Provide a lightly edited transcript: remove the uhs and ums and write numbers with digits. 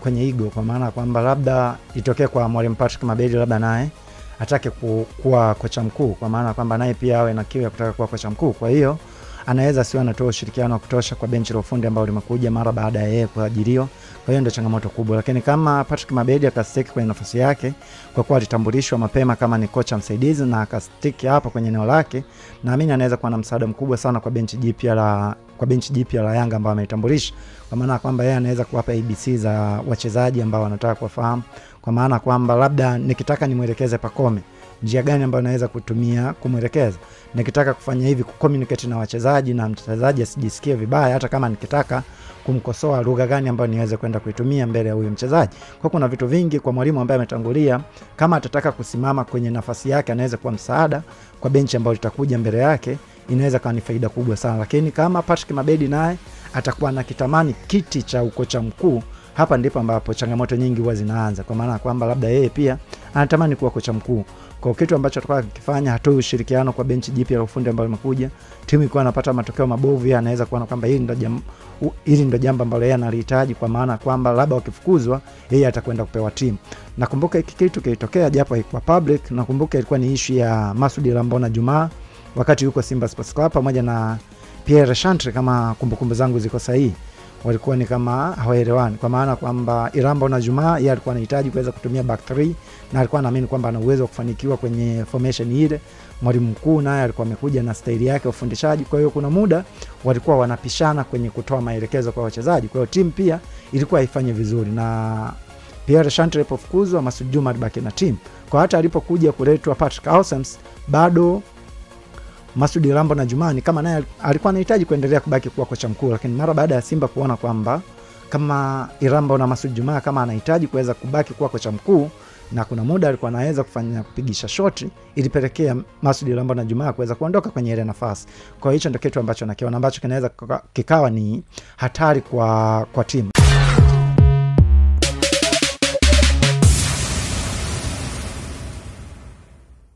kwenye ego, kwa maana kwamba labda itokee kwa Mwalimu Patrick Mabedi labda naye atake kuwa kocha mkuu, kwa maana kwamba naye pia awe na kiu ya kutaka kuwa kocha mkuu. Kwa hiyo anaweza siwa anatoa ushirikiano wa kutosha kwa benchi la ufundi ambao limekuja mara baada ya yeye kuajiriwa. Kwa hiyo ndio changamoto kubwa, lakini kama Patrick Mabedi akastiki kwenye nafasi yake kwa kuwa alitambulishwa mapema kama ni kocha msaidizi na akastiki hapa kwenye eneo lake, naamini anaweza kuwa na msaada mkubwa sana kwa benchi jipya la Yanga ambao ametambulisha, kwa maana kwamba yeye anaweza kuwapa ABC za wachezaji ambao wanataka kufahamu, kwa maana kwamba labda nikitaka nimuelekeze Pacome njia gani ambayo naweza kutumia kumwelekeza, nikitaka kufanya hivi kucommunicate na wachezaji na mchezaji asijisikie vibaya, hata kama nikitaka kumkosoa lugha gani ambayo niweze kwenda kuitumia mbele ya huyo mchezaji. Kwa kuna vitu vingi kwa mwalimu ambaye ametangulia, kama atataka kusimama kwenye nafasi yake anaweza kuwa msaada kwa benchi ambayo litakuja mbele yake, inaweza kuwa ni faida kubwa sana. Lakini kama Patrick Mabedi naye atakuwa na kitamani kiti cha ukocha mkuu, hapa ndipo ambapo changamoto nyingi huwa zinaanza, kwa maana kwamba labda yeye pia anatamani kuwa kocha mkuu. Kwa kitu ambacho atakuwa akifanya hatoi ushirikiano kwa benchi jipya la ufundi ambalo limekuja, timu iko anapata matokeo mabovu, ya anaweza kuona kwamba hili ndio jambo ambalo yeye analihitaji, kwa maana kwamba labda wakifukuzwa yeye atakwenda kupewa timu. Nakumbuka hiki kitu kilitokea japo haikuwa public, nakumbuka ilikuwa ni issue ya Masudi Rambona Juma wakati yuko Simba Sports Club pamoja na Pierre Chantre, kama kumbukumbu zangu ziko sahihi. Walikuwa ni kama hawaelewani, kwa maana kwamba Iramba na Juma yeye alikuwa anahitaji kuweza kutumia back 3 na alikuwa anaamini kwamba ana uwezo wa kufanikiwa kwenye formation ile. Mwalimu mkuu naye alikuwa amekuja na staili yake ya ufundishaji, kwa hiyo kuna muda walikuwa wanapishana kwenye kutoa maelekezo kwa wachezaji. Kwa hiyo timu pia ilikuwa haifanye vizuri, na Pierre Chantre alipofukuzwa Masudi Juma alibaki na timu. Kwa hata alipokuja kuletwa Patrick Ausems, bado Masudi Rambo na Jumani kama naye alikuwa anahitaji kuendelea kubaki kuwa kocha mkuu, lakini mara baada ya Simba kuona kwamba kama Irambo na Masudi Juma kama anahitaji kuweza kubaki kuwa kocha mkuu na kuna muda alikuwa anaweza kufanya kupigisha shoti, ilipelekea Masudi Rambo na Juma kuweza kuondoka kwenye ile nafasi. Kwa hiyo hicho ndio kitu ambacho nakiona ambacho kinaweza kikawa ni hatari kwa timu.